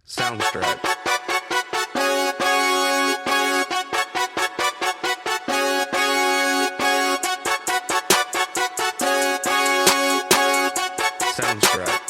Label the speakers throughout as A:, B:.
A: Soundstripe. Soundstripe.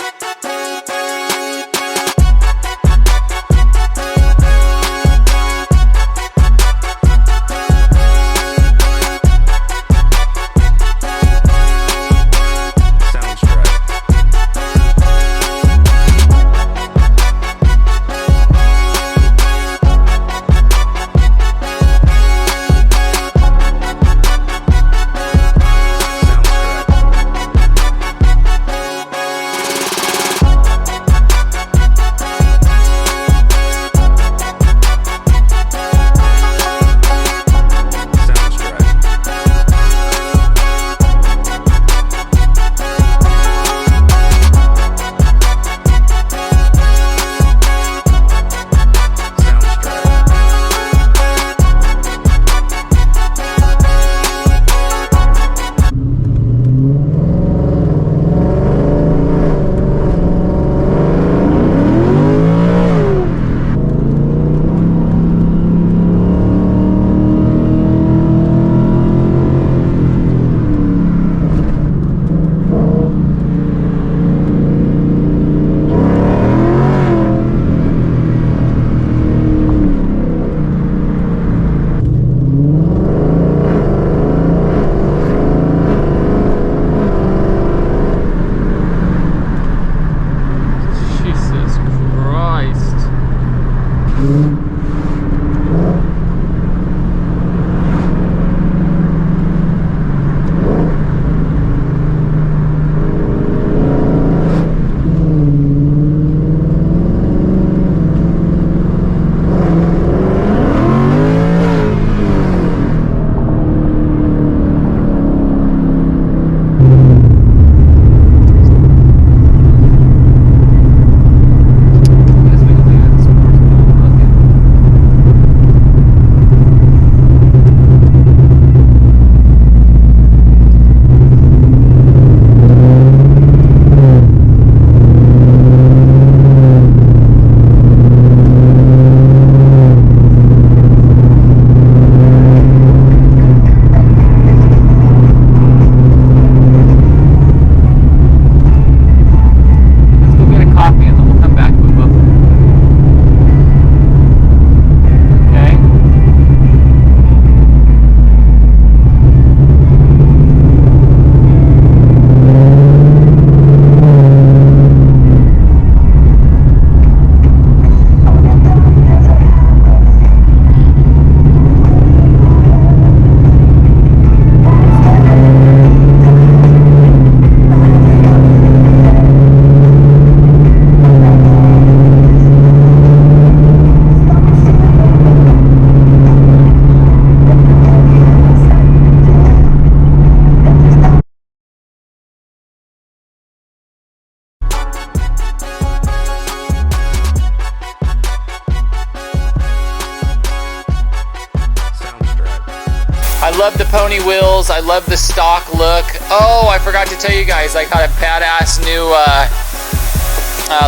B: I love the pony wheels. I love the stock look. Oh, I forgot to tell you guys, I got a badass new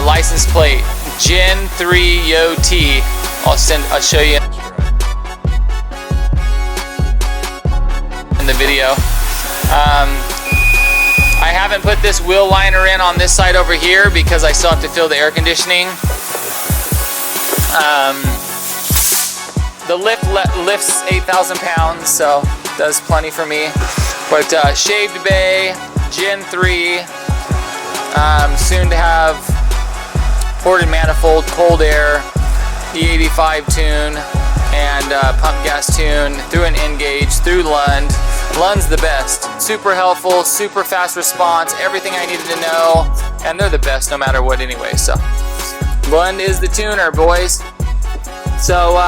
B: license plate, GEN3YOT. I'll show you in the video. I haven't put this wheel liner in on this side over here because I still have to fill the air conditioning. The lift lifts 8,000 pounds, so does plenty for me. But shaved bay, Gen3, soon to have ported manifold, cold air, E85 tune, and pump gas tune through an N-gauge, through Lund. Lund's the best. Super helpful, super fast response, everything I needed to know, and they're the best no matter what anyway, so. Lund is the tuner, boys. So,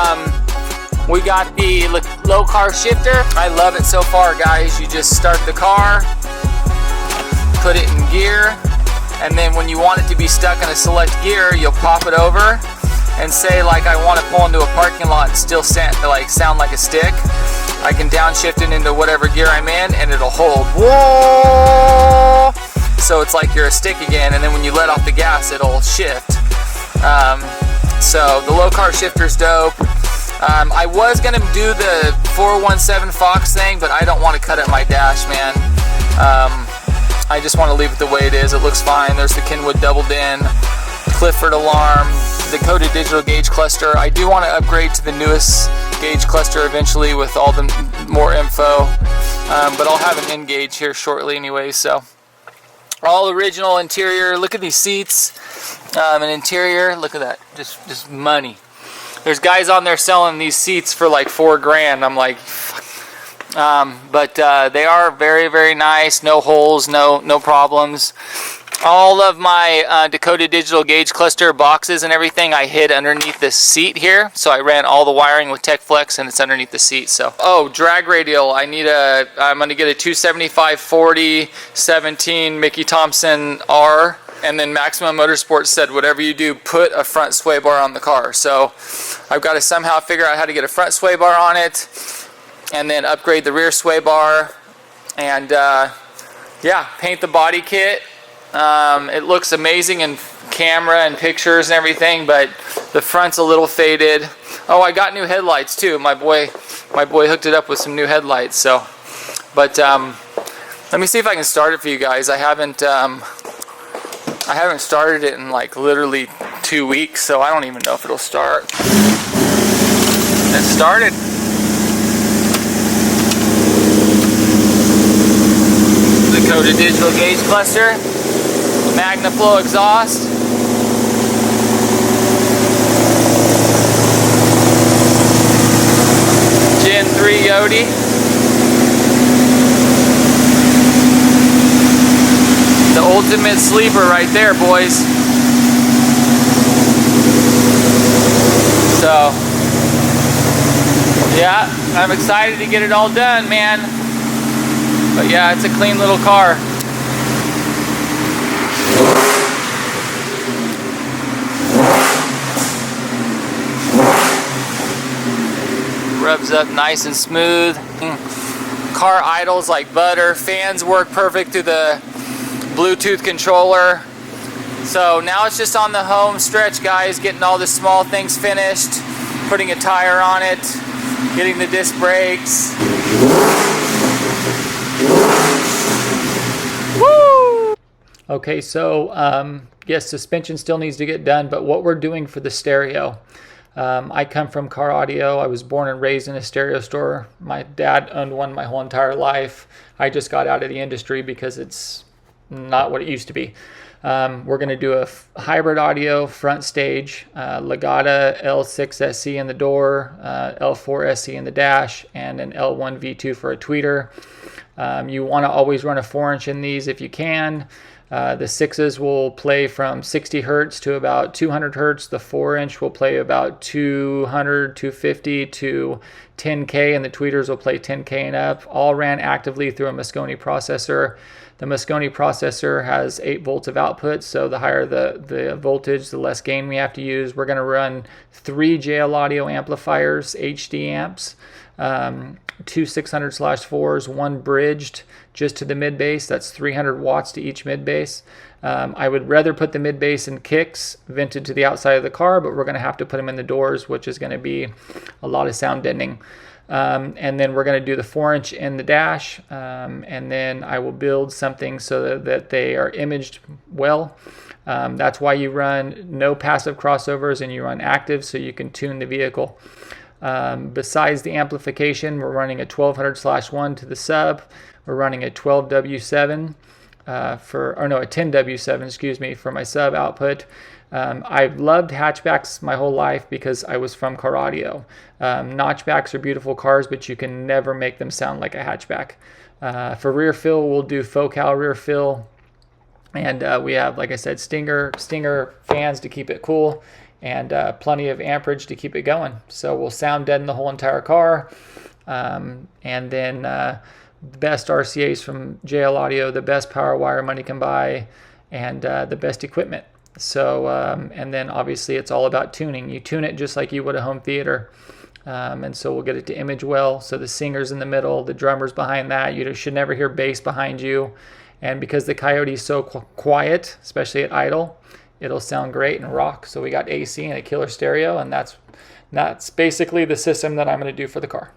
B: we got the lokar shifter. I love it so far, guys. You just start the car, put it in gear, and then when you want it to be stuck in a select gear, you'll pop it over and say, like, I want to pull into a parking lot and still sound like a stick. I can downshift it into whatever gear I'm in and it'll hold. Whoa! So it's like you're a stick again, and then when you let off the gas, it'll shift. So the lokar shifter's dope. I was gonna do the 417 Fox thing, but I don't want to cut up my dash, man. I just want to leave it the way it is. It looks fine. There's the Kenwood double din, Clifford alarm, Dakota digital gauge cluster. I do want to upgrade to the newest gauge cluster eventually with all the more info, but I'll have an N-gauge here shortly anyway. So all original interior. Look at these seats. An interior. Look at that. Just money. There's guys on there selling these seats for like $4,000. I'm like, fuck. But they are very, very nice. No holes, no problems. All of my Dakota digital gauge cluster boxes and everything I hid underneath this seat here. So I ran all the wiring with TechFlex and it's underneath the seat. So, oh, drag radial. I'm gonna get a 275/40 17 Mickey Thompson R. And then Maximum Motorsports said, whatever you do, put a front sway bar on the car. So I've got to somehow figure out how to get a front sway bar on it, and then upgrade the rear sway bar, and yeah, paint the body kit. It looks amazing in camera and pictures and everything, but the front's a little faded. Oh, I got new headlights too. My boy hooked it up with some new headlights. So, but let me see if I can start it for you guys. I haven't started it in like literally 2 weeks, so I don't even know if it'll start. It started. Dakota digital gauge cluster, magnaflow exhaust, GEN3YOT. The ultimate sleeper right there, boys. So, yeah, I'm excited to get it all done, man. But yeah, it's a clean little car. Rubs up nice and smooth. Car idles like butter. Fans work perfect through the Bluetooth controller. So now it's just on the home stretch, guys, getting all the small things finished, putting a tire on it, getting the disc brakes. Woo! Okay, so yes, suspension still needs to get done, but what we're doing for the stereo, I come from car audio. I was born and raised in a stereo store. My dad owned one my whole entire life. I just got out of the industry because it's not what it used to be. We're going to do a hybrid audio front stage, Legato L6 SC in the door, L4 SC in the dash, and an L1 V2 for a tweeter. You want to always run a 4-inch in these if you can. The 6s will play from 60 hertz to about 200 hertz. The 4-inch will play about 200, 250 to 10K, and the tweeters will play 10K and up. All ran actively through a Moscone processor. The Moscone processor has 8 volts of output, so the higher the voltage, the less gain we have to use. We're going to run 3 JL Audio amplifiers, HD amps, 2 600/4s, 1 bridged just to the mid bass. That's 300 watts to each mid bass. I would rather put the mid bass in kicks vented to the outside of the car, but we're going to have to put them in the doors, which is going to be a lot of sound deadening. And then we're going to do the 4-inch in the dash, and then I will build something so that they are imaged well. That's why you run no passive crossovers and you run active, so you can tune the vehicle. Besides the amplification, we're running a 1200/1 to the sub. We're running a 12W7 a 10W7, excuse me, for my sub output. I've loved hatchbacks my whole life because I was from car audio. Notchbacks are beautiful cars, but you can never make them sound like a hatchback. For rear fill, we'll do Focal rear fill. And we have, like I said, Stinger fans to keep it cool, and plenty of amperage to keep it going. So we'll sound deaden the whole entire car. And then the best RCAs from JL Audio, the best power wire money can buy, and the best equipment. So, and then obviously it's all about tuning. You tune it just like you would a home theater. And so we'll get it to image well. So the singer's in the middle, the drummer's behind that. You should never hear bass behind you. And because the Coyote is so quiet, especially at idle, it'll sound great and rock. So we got AC and a killer stereo, and that's basically the system that I'm going to do for the car.